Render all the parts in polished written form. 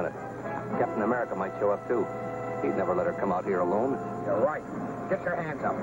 it. Captain America might show up, too. He'd never let her come out here alone. You're right. Get your hands up.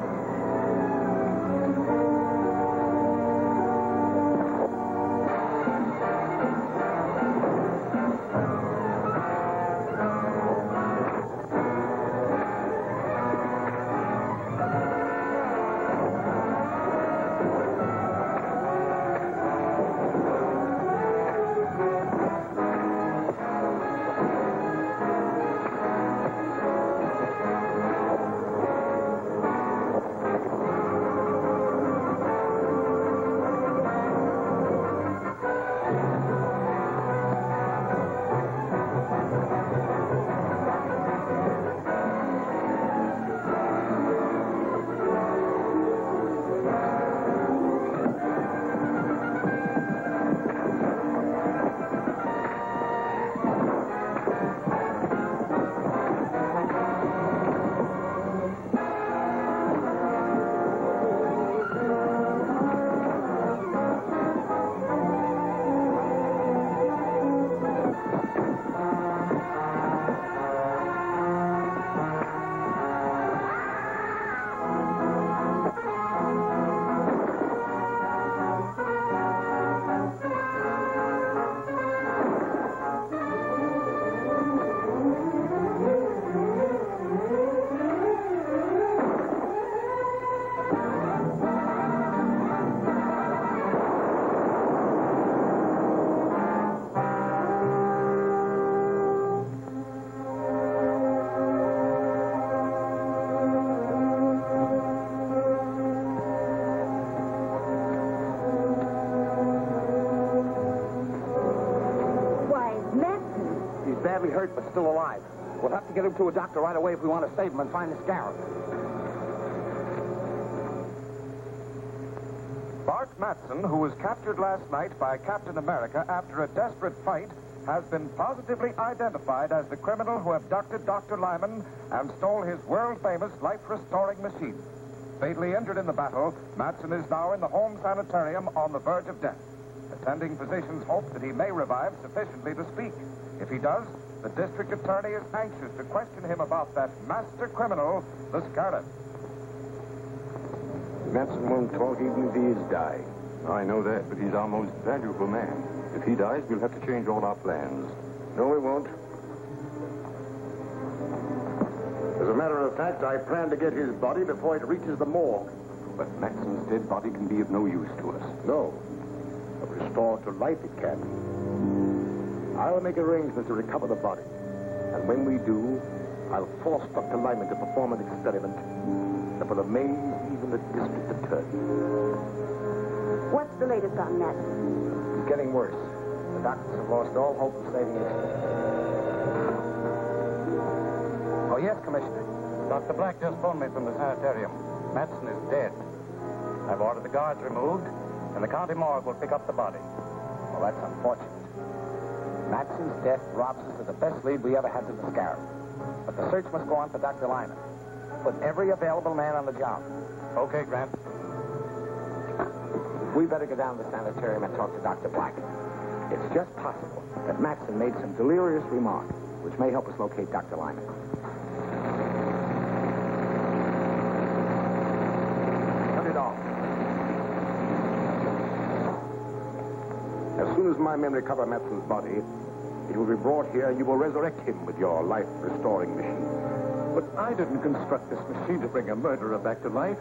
Badly hurt, but still alive. We'll have to get him to a doctor right away if we want to save him and find the scarab. Bart Matson, who was captured last night by Captain America after a desperate fight, has been positively identified as the criminal who abducted Dr. Lyman and stole his world-famous life-restoring machine. Fatally injured in the battle, Matson is now in the home sanitarium on the verge of death. Attending physicians hope that he may revive sufficiently to speak. If he does, the district attorney is anxious to question him about that master criminal, the Scarlet. Matson won't talk even if he is dying. I know that, but he's our most valuable man. If he dies, we'll have to change all our plans. No, we won't. As a matter of fact, I plan to get his body before it reaches the morgue. But Matson's dead body can be of no use to us. No. But restored to life it can. I'll make arrangements to recover the body. And when we do, I'll force Dr. Lyman to perform an experiment that will amaze even the district attorney. What's the latest on that? It's getting worse. The doctors have lost all hope of saving him. Oh, yes, Commissioner. Dr. Black just phoned me from the sanitarium. Matson is dead. I've ordered the guards removed, and the county morgue will pick up the body. Well, that's unfortunate. Matson's death robs us of the best lead we ever had to the scarab. But the search must go on for Dr. Lyman. Put every available man on the job. Okay, Grant. We better go down to the sanitarium and talk to Dr. Black. It's just possible that Matson made some delirious remark, which may help us locate Dr. Lyman. Turn it off. As soon as my men recover Matson's body, it will be brought here and you will resurrect him with your life-restoring machine. But I didn't construct this machine to bring a murderer back to life.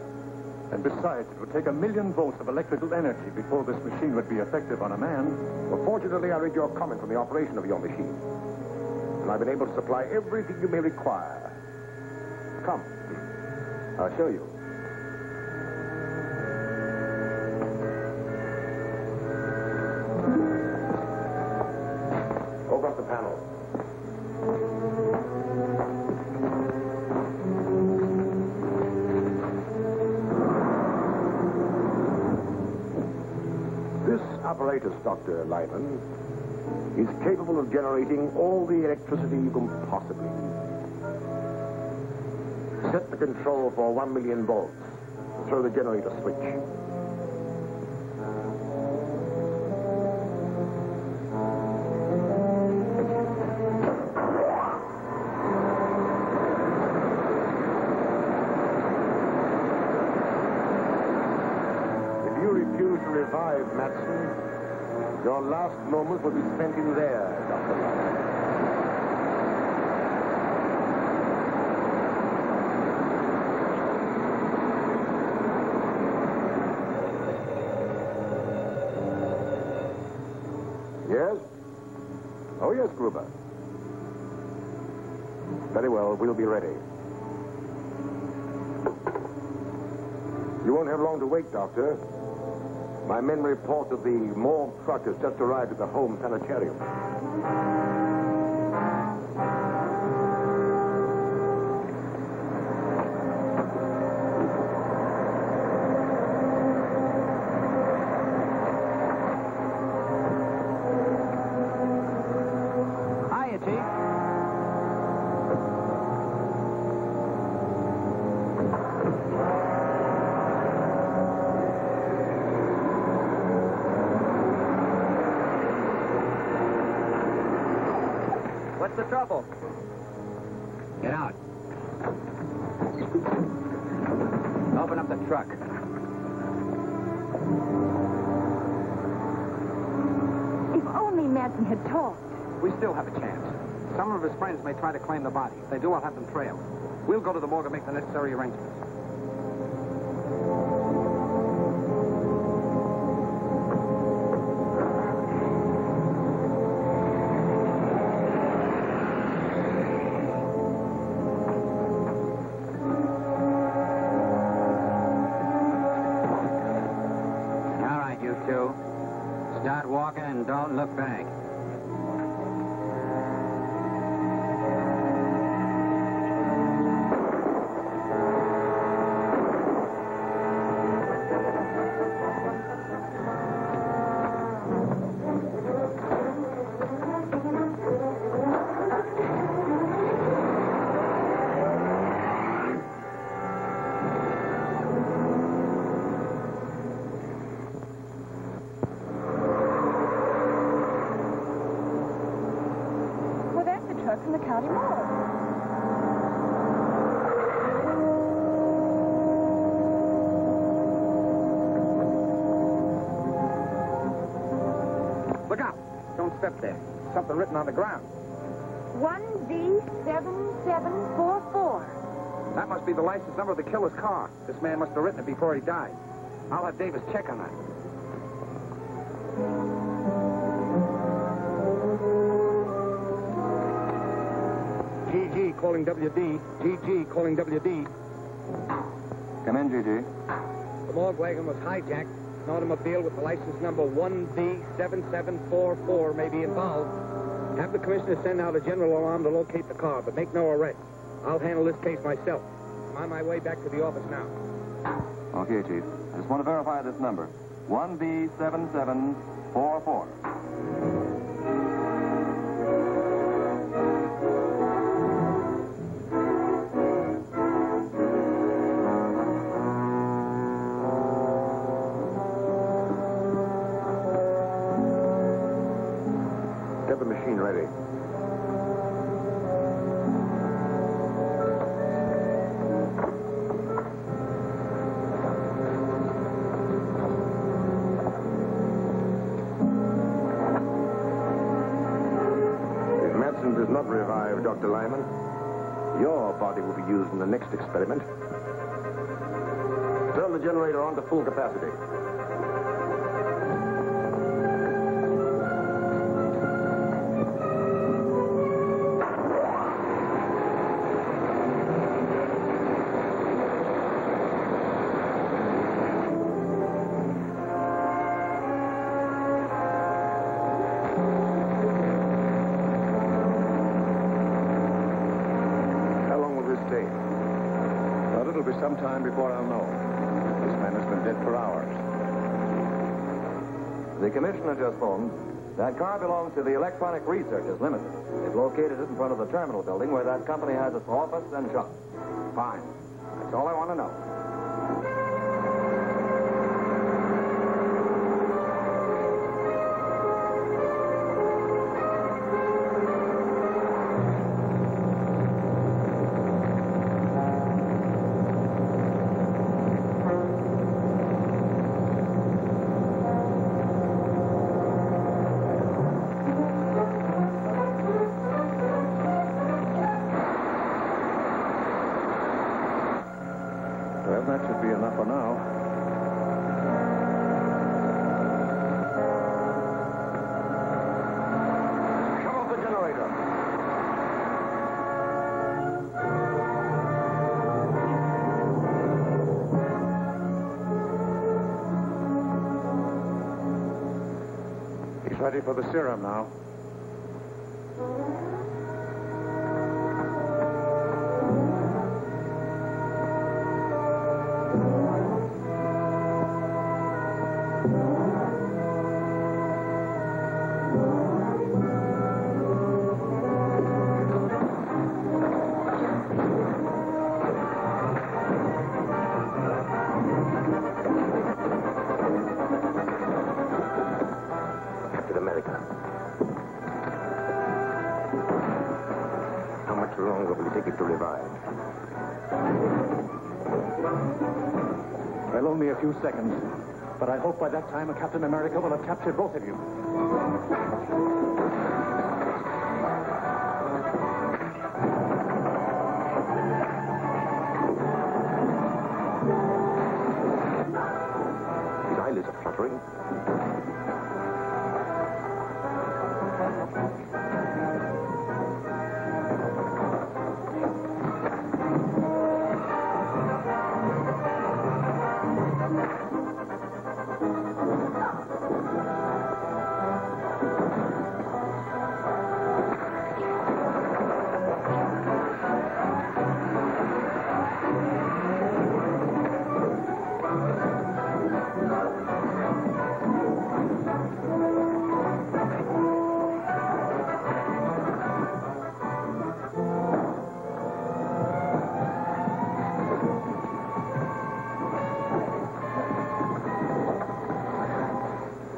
And besides, it would take 1,000,000 volts of electrical energy before this machine would be effective on a man. Well, fortunately, I read your comment on the operation of your machine. And I've been able to supply everything you may require. Come. I'll show you. Open up the panel. This apparatus, Dr. Lyman, is capable of generating all the electricity you can possibly need. Set the control for 1,000,000 volts. Throw the generator switch. revived, Matson, your last moments will be spent in there, Dr. Lyman. Yes? Oh, yes, Gruber. Very well, we'll be ready. You won't have long to wait, Doctor. My men report that the morgue truck has just arrived at the home sanitarium. Hiya, Chief. What's the trouble? Get out. Open up the truck. If only Madsen had talked. We still have a chance. Some of his friends may try to claim the body. If they do, I'll have them trailed. We'll go to the morgue and make the necessary arrangements. All right, you two. Start walking and don't look back. Well, that's the truck from the county morgue. Look out. Don't step there. Something written on the ground. 1V7744. That must be the license number of the killer's car. This man must have written it before he died. I'll have Davis check on that. GG calling WD. GG calling WD. Come in, GG. The morgue wagon was hijacked. An automobile with the license number 1V7744 may be involved. Have the commissioner send out a general alarm to locate the car, but make no arrests. I'll handle this case myself. I'm on my way back to the office now. Okay, Chief. I just want to verify this number. 1B7744. Get the machine ready. If Madsen does not revive Dr. Lyman, your body will be used in the next experiment. Turn the generator on to full capacity. How long will this take? Well, it'll be some time before I'll know. This man has been dead for hours. The commissioner just phoned. That car belongs to the Electronic Researchers Limited. They've located it in front of the terminal building where that company has its office and shop. Fine. That's all I want to know. Well, that should be enough for now. Shut off the generator. He's ready for the serum now. Captain America. How much longer will it take it to revive? Well, only a few seconds. But I hope by that time Captain America will have captured both of you. His eyelids are fluttering.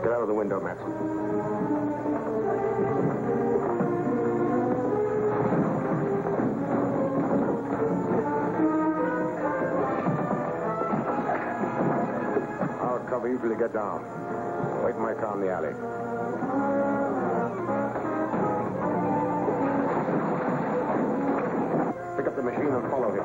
Get out of the window, Matson. I'll cover you till you get down. Wait in my car in the alley. Pick up the machine and follow him.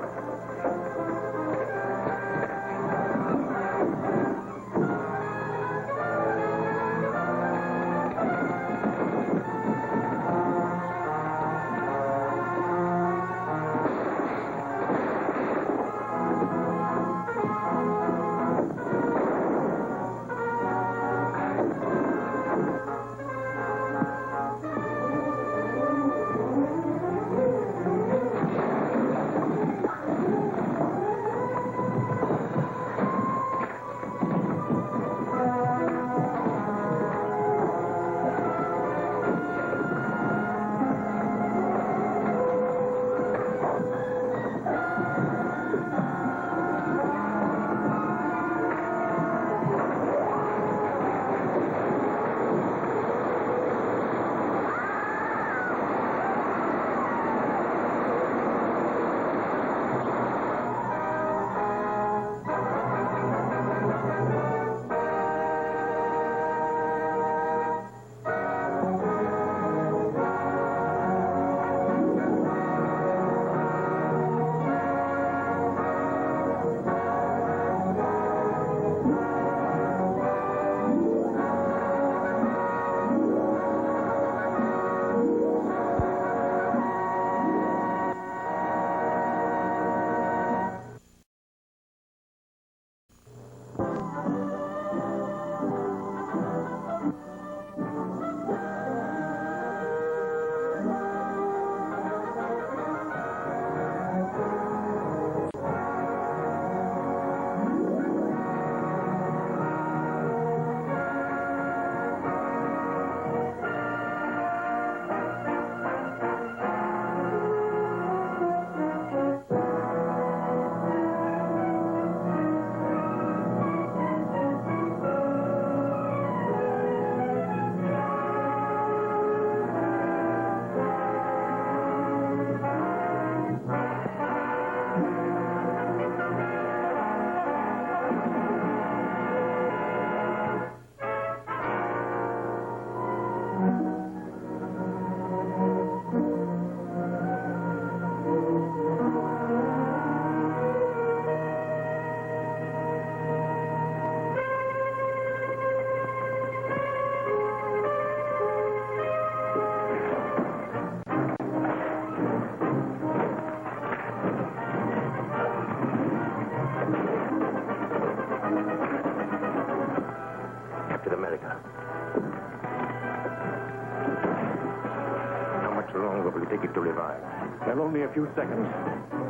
Well, only a few seconds.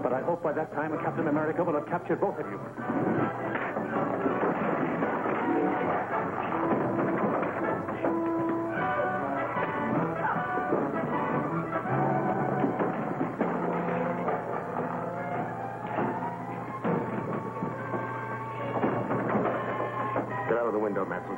But I hope by that time Captain America will have captured both of you. Get out of the window, Matson.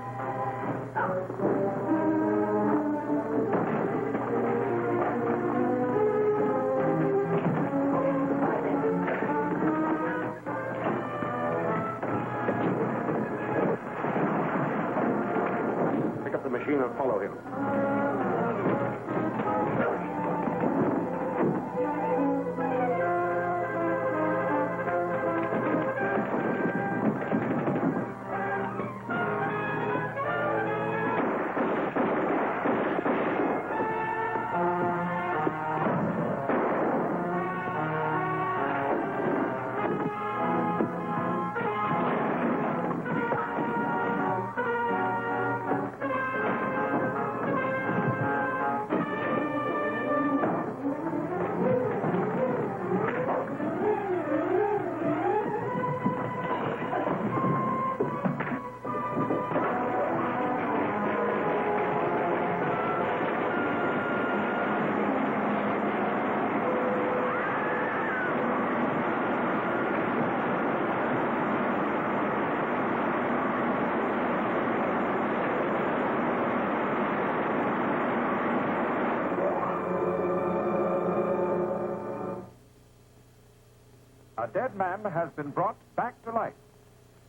Pick up the machine and follow him. A dead man has been brought back to life.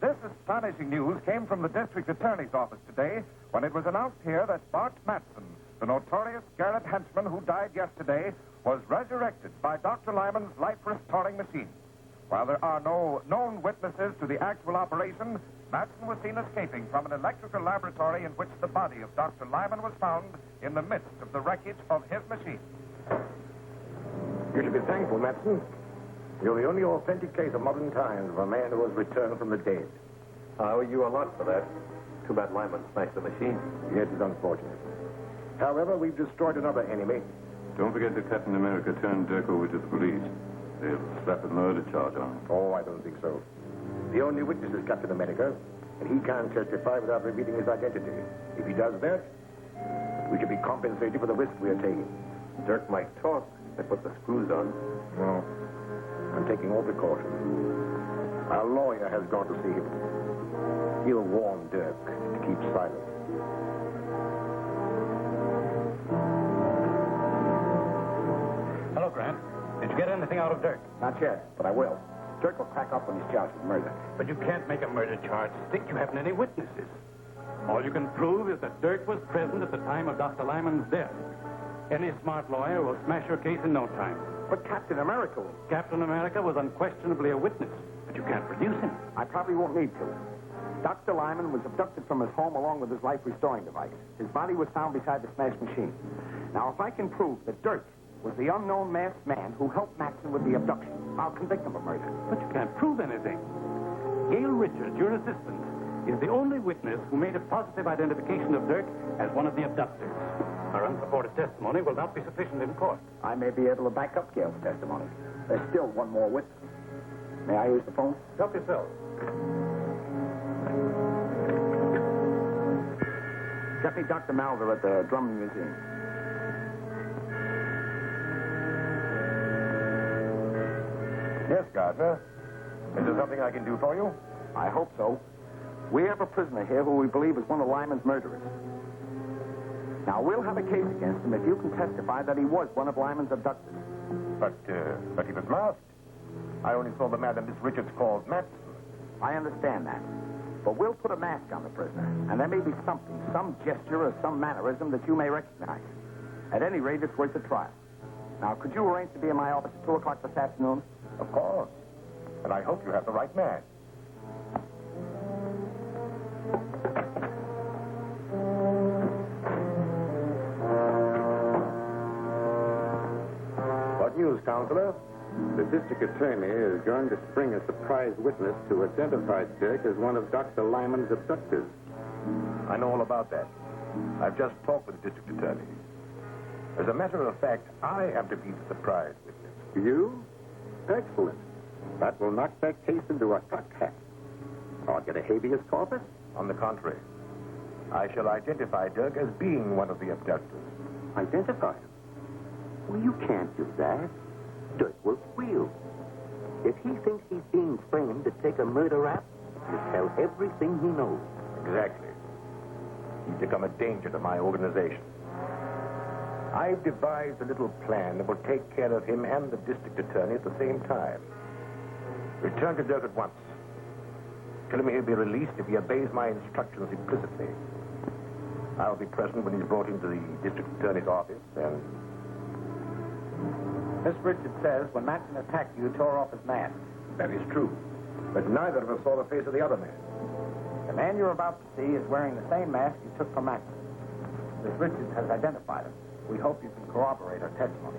This astonishing news came from the district attorney's office today when it was announced here that Bart Matson, the notorious Garrett henchman who died yesterday, was resurrected by Dr. Lyman's life-restoring machine. While there are no known witnesses to the actual operation, Matson was seen escaping from an electrical laboratory in which the body of Dr. Lyman was found in the midst of the wreckage of his machine. You should be thankful, Matson. You're the only authentic case of modern times of a man who has returned from the dead. I owe you a lot for that. Too bad Lyman smashed the machine. Yes, it's unfortunate. However, we've destroyed another enemy. Don't forget that Captain America turned Dirk over to the police. They'll slap a murder charge on him. Oh, I don't think so. The only witness is Captain America, and he can't testify without revealing his identity. If he does that, we should be compensated for the risk we are taking. Dirk might talk. They put the screws on. No. I'm taking all precautions. Our lawyer has gone to see him. He'll warn Dirk to keep silent. Hello, Grant. Did you get anything out of Dirk? Not yet, but I will. Dirk will crack up when he's charged with murder. But you can't make a murder charge stick. You haven't any witnesses. All you can prove is that Dirk was present at the time of Dr. Lyman's death. Any smart lawyer will smash your case in no time. But Captain America will. Captain America was unquestionably a witness, but you can't produce him. I probably won't need to. Dr. Lyman was abducted from his home along with his life-restoring device. His body was found beside the smashed machine. Now, if I can prove that Dirk was the unknown masked man who helped Matson with the abduction, I'll convict him of murder. But you can't prove anything. Gail Richards, your assistant, is the only witness who made a positive identification of Dirk as one of the abductors. Her unsupported testimony will not be sufficient in court. I may be able to back up Gail's testimony. There's still one more witness. May I use the phone? Help yourself. Get me Dr. Malver at the Drummond Museum. Yes, Gardner. Is there something I can do for you? I hope so. We have a prisoner here who we believe is one of Lyman's murderers. Now, we'll have a case against him if you can testify that he was one of Lyman's abductors. But he was masked. I only saw the man that Miss Richards called Matson. I understand that. But we'll put a mask on the prisoner, and there may be something, some gesture or some mannerism that you may recognize. At any rate, it's worth a trial. Now, could you arrange to be in my office at 2 o'clock this afternoon? Of course. And I hope you have the right man. What news, Counselor? The district attorney is going to spring a surprise witness to identify Dirk as one of Dr. Lyman's abductors. I know all about that. I've just talked with the district attorney. As a matter of fact, I am to be the surprise witness. You? Excellent. That will knock that case into a cocked hat. I'll get a habeas corpus. On the contrary, I shall identify Dirk as being one of the abductors. Identify him. Well, you can't do that. Dirk will squeal. If he thinks he's being framed to take a murder rap, he'll tell everything he knows. Exactly. He's become a danger to my organization. I've devised a little plan that will take care of him and the district attorney at the same time. Return to Dirk at once. Tell him he'll be released if he obeys my instructions implicitly. I'll be present when he's brought into the district attorney's office, and... Miss Richards says when Matson attacked you, tore off his mask. That is true. But neither of us saw the face of the other man. The man you're about to see is wearing the same mask you took from Matson. Miss Richards has identified him. We hope you can corroborate her testimony.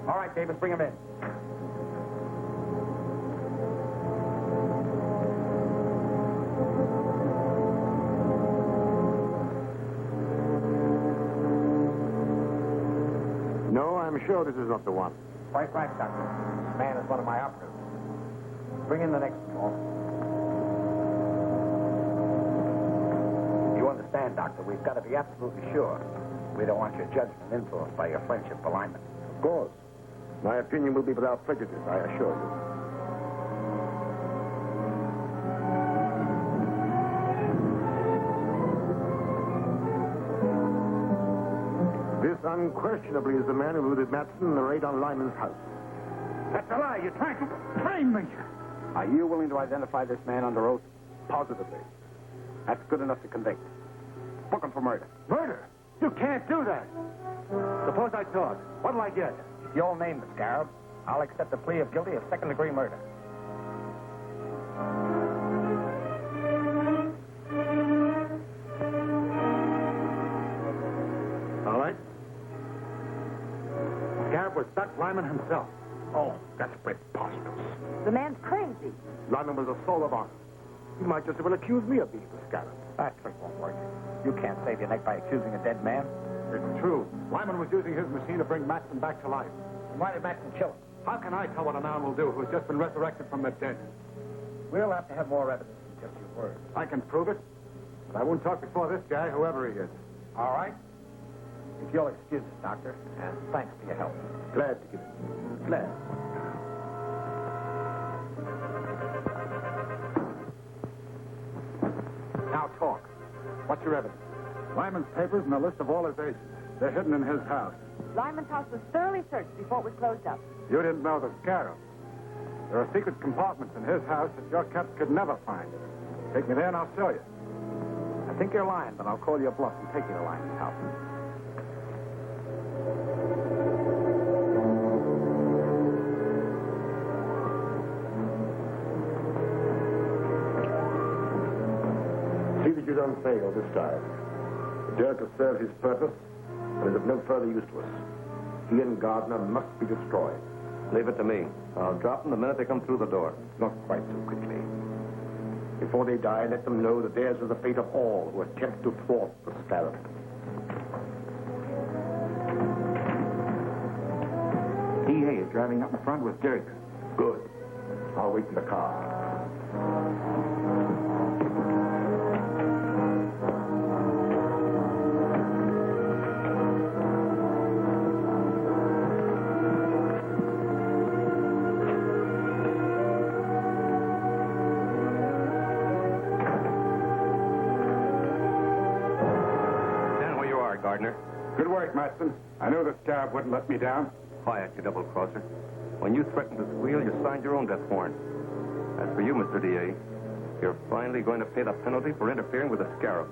All right, Davis, bring him in. No, I'm sure this is not the one. Quite right, Doctor. This man is one of my operatives. Bring in the next call. You understand, Doctor, we've got to be absolutely sure. We don't want your judgment influenced by your friendship for Lyman. Of course. My opinion will be without prejudice, I assure you. This unquestionably is the man who looted Matson in the raid on Lyman's house. That's a lie. You're trying to frame me. Are you willing to identify this man under oath? Positively. That's good enough to convict. Book him for murder. Murder? You can't do that. Suppose I talk. What'll I get? If you'll name the scarab, I'll accept the plea of guilty of second-degree murder. All right. Scarab was Doc Lyman himself. Oh, that's preposterous. The man's crazy. Lyman was a soul of honor. He might just as well accuse me of being the scarab. That trick won't work. You can't save your neck by accusing a dead man. It's true. Lyman was using his machine to bring Matson back to life. Why did Matson kill him? How can I tell what a man will do who's just been resurrected from the dead? We'll have to have more evidence than just your word. I can prove it, but I won't talk before this guy, whoever he is. All right? If you'll excuse us, Doctor, and thanks for your help. Glad to give it. Glad. Now talk. What's your evidence? Lyman's papers and a list of all his agents. They're hidden in his house. Lyman's house was thoroughly searched before it was closed up. You didn't know the scarab. There are secret compartments in his house that your cats could never find. Take me there and I'll show you. I think you're lying, but I'll call your bluff and take you to Lyman's house. See that you don't fail this time. Dirk has served his purpose and is of no further use to us. He and Gardner must be destroyed. Leave it to me. I'll drop them the minute they come through the door. Not quite so quickly. Before they die, let them know that theirs is the fate of all who attempt to thwart the scarab. DA is driving up in front with Dirk. Good. I'll wait in the car. Gardner. Good work, Matson. I knew the scarab wouldn't let me down. Quiet, you double-crosser. When you threatened to squeal, you signed your own death warrant. As for you, Mr. DA, you're finally going to pay the penalty for interfering with the scarab.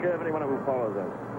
care of anyone who follows us.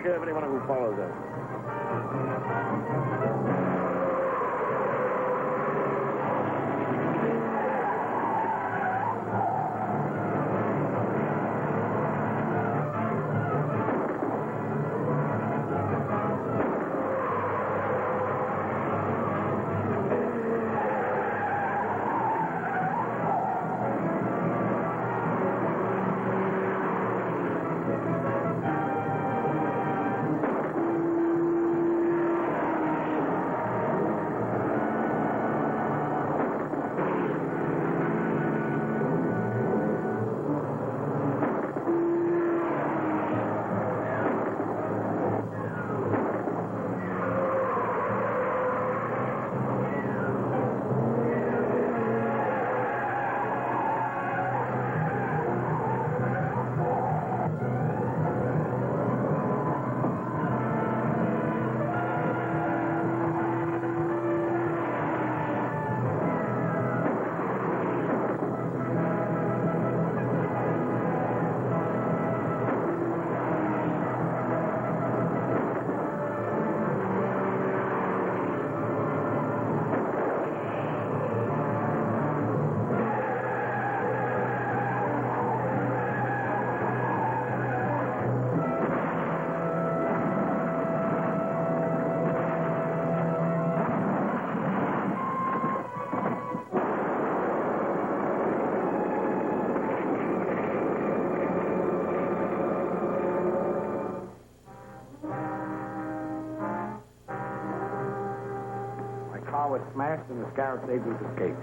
Of anyone who follows us. was smashed and the Scarab saved his escape.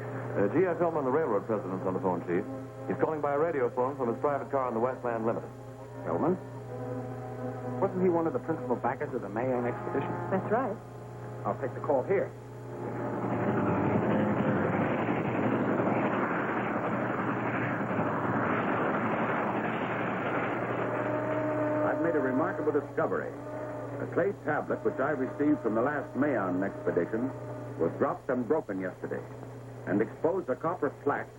G.F. Hillman, the railroad president's on the phone, Chief. He's calling by a radio phone from his private car on the Westland Limited. Hillman? Wasn't he one of the principal backers of the Mayan expedition? That's right. I'll take the call here. I've made a remarkable discovery. A clay tablet which I received from the last Mayan expedition was dropped and broken yesterday and exposed a copper plaque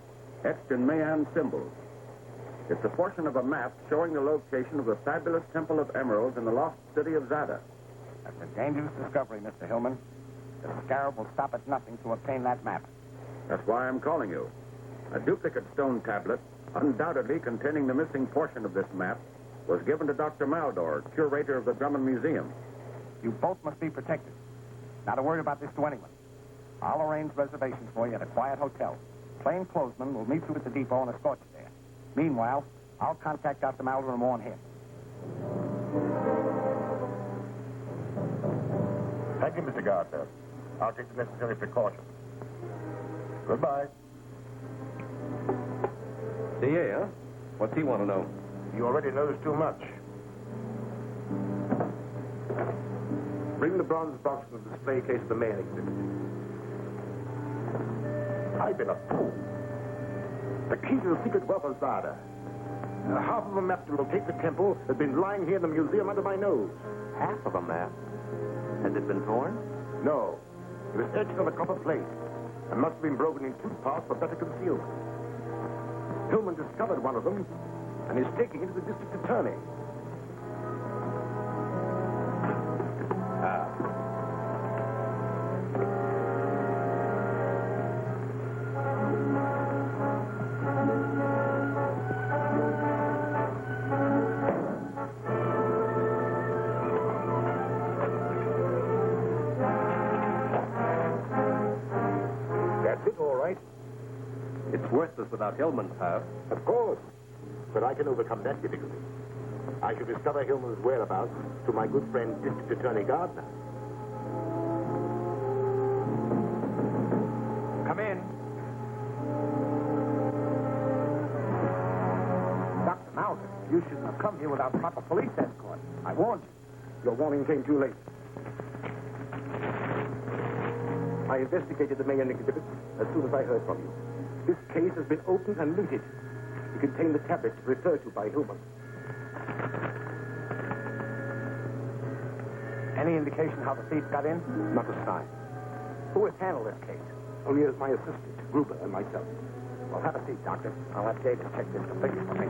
etched in Mayan symbols. It's a portion of a map showing the location of the fabulous Temple of Emeralds in the lost city of Zada. That's a dangerous discovery, Mr. Hillman. The Scarab will stop at nothing to obtain that map. That's why I'm calling you. A duplicate stone tablet, undoubtedly containing the missing portion of this map, was given to Dr. Maldor, curator of the Drummond Museum. You both must be protected. Not a word about this to anyone. I'll arrange reservations for you at a quiet hotel. Plainclothesmen will meet you at the depot and escort you there. Meanwhile, I'll contact Dr. Maldor and warn him. Thank you, Mr. Gardner. I'll take the necessary precautions. Goodbye. DA, huh? What's he want to know? You already knows too much. Bring the bronze box from the display case of the Mayan exhibit. I've been a fool. The key to the secret wealth of Zada. Half of a map to locate the temple has been lying here in the museum under my nose. Half of a map? Has it been torn? No. It was etched on a copper plate and must have been broken in two parts for better concealment. Hillman discovered one of them and is taking it to the district attorney. That's it, all right. It's worthless without Hillman's half. Of course. But I can overcome that difficulty. I shall discover Hillman's whereabouts to my good friend, District Attorney Gardner. Come in. Dr. Maldor, you shouldn't have come here without proper police escort. I warned you. Your warning came too late. I investigated the Mayan exhibit as soon as I heard from you. This case has been opened and looted. It contained the tablets referred to by Hillman. Any indication how the thief got in? Not a sign. Who has handled this case? Only as my assistant, Gruber, and myself. Well, have a seat, Doctor. I'll have Davis check this completely for me.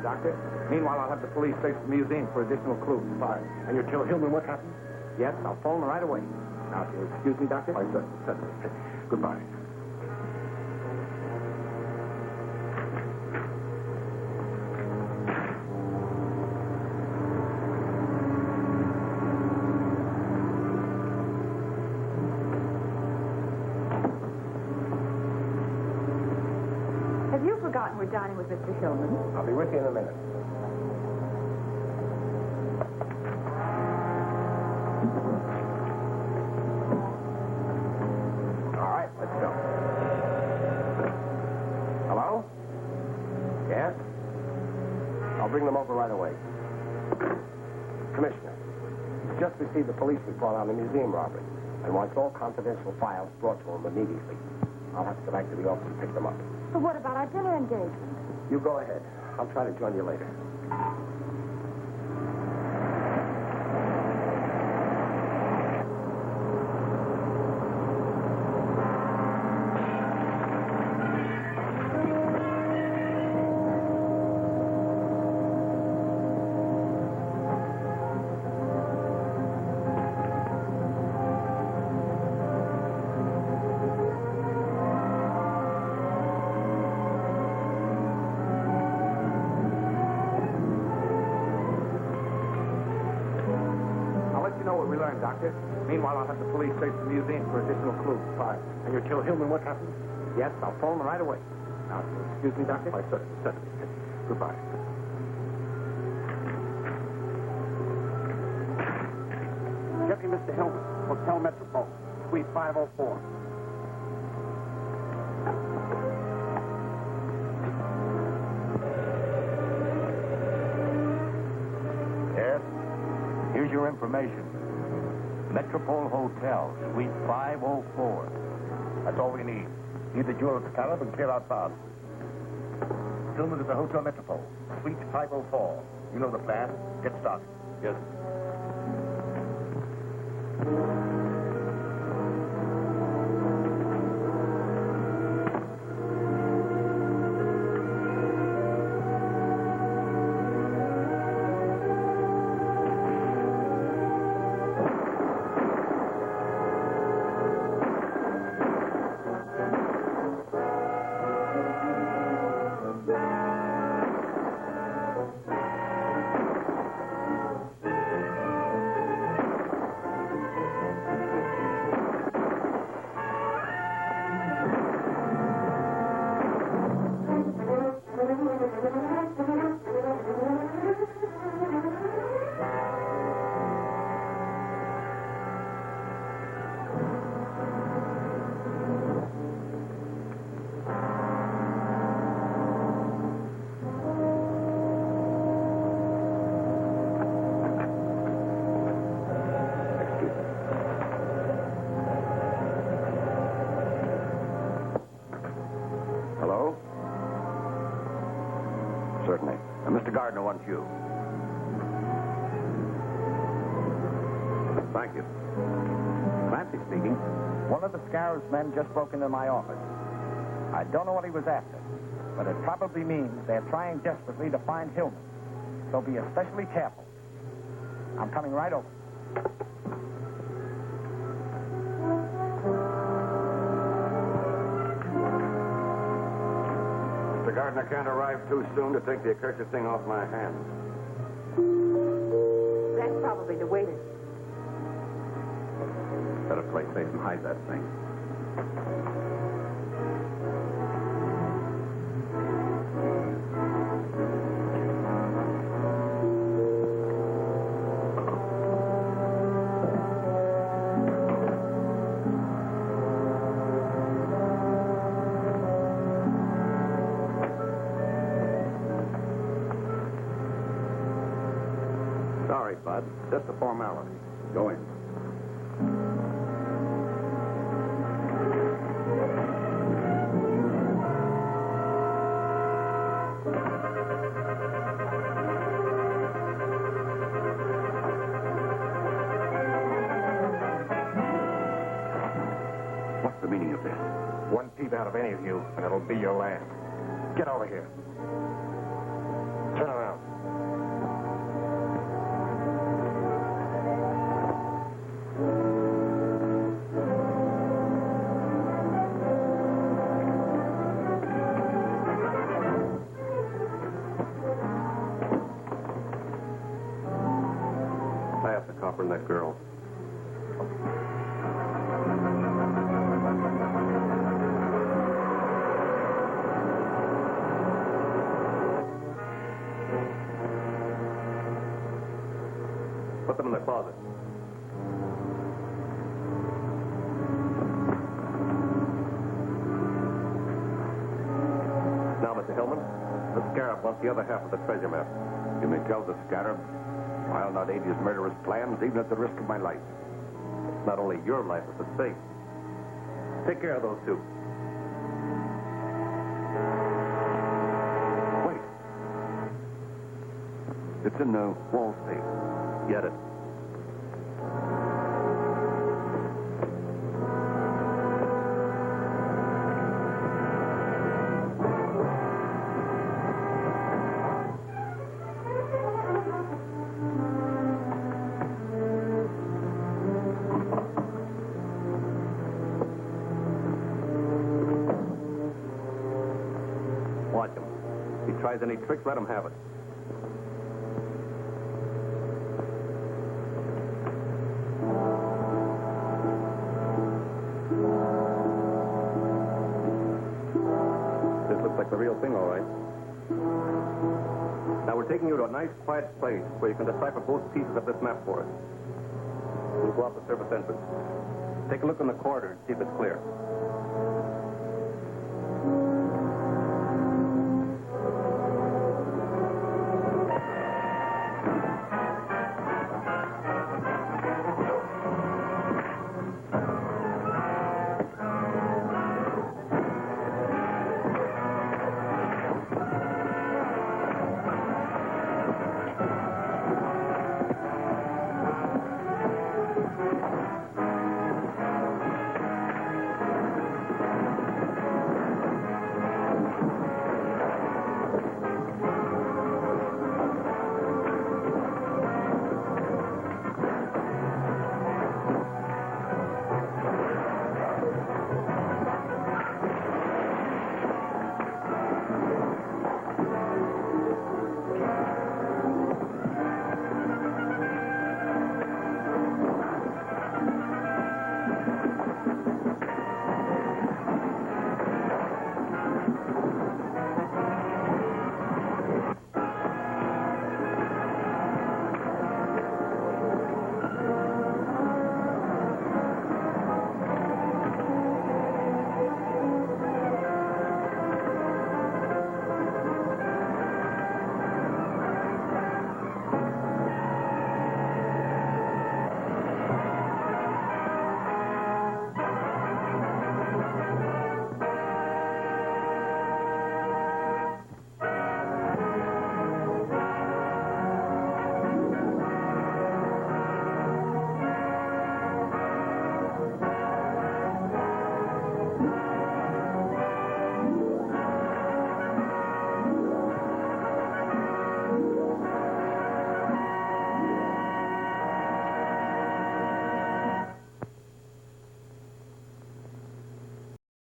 Doctor. Meanwhile, I'll have the police search the museum for additional clues. Fine. And you tell Hillman what happened? Yes, I'll phone right away. Now, if you'll excuse me, Doctor? Why, certainly. Goodbye. Have you forgotten we're dining with Mr. Hillman? I'll be with you in a minute. All right, let's go. Hello? Yes? I'll bring them over right away. Commissioner, he's just received a police report on the museum robbery and wants all confidential files brought to him immediately. I'll have to go back to the office and pick them up. But what about our dinner engagement? You go ahead. I'll try to join you later. Doctor. Meanwhile, I'll have the police search the museum for additional clues. Fine. And you tell Hillman what happened? Yes, I'll phone him right away. Now, excuse me, Doctor? Why, certainly. Goodbye. Get me Mr. Hillman, Hotel Metropole, Suite 504. Yes? Here's your information. Metropole Hotel, Suite 504. That's all we need. Leave the jewel at the counter and clear out fast. Hillman at the Hotel Metropole, Suite 504. You know the plan. Get started. Yes. Hello? Certainly. Mr. Gardner wants you. Thank you. Clancy speaking. One of the Scarab's men just broke into my office. I don't know what he was after, but it probably means they're trying desperately to find Hillman. So be especially careful. I'm coming right over. Mr. Gardner can't arrive too soon to take the accursed thing off my hands. That's probably the waiter. Better play safe and hide that thing. Sorry, Bud. Just a formality. Go in. What's the meaning of this? One peep out of any of you, and it'll be your last. Get over here. Turn around. I have the copper and that girl. Put them in the closet. Now, Mr. Hillman, the Scarab wants the other half of the treasure map. You may tell the Scarab I'll not aid his murderous plans, even at the risk of my life. It's not only your life that's at stake. Take care of those two. Wait. It's in the wall safe. Get it. Watch him. If he tries any tricks, let him have it. That's the real thing, all right. Now, we're taking you to a nice, quiet place where you can decipher both pieces of this map for us. We'll go out the service entrance. Take a look in the corridor and see if it's clear.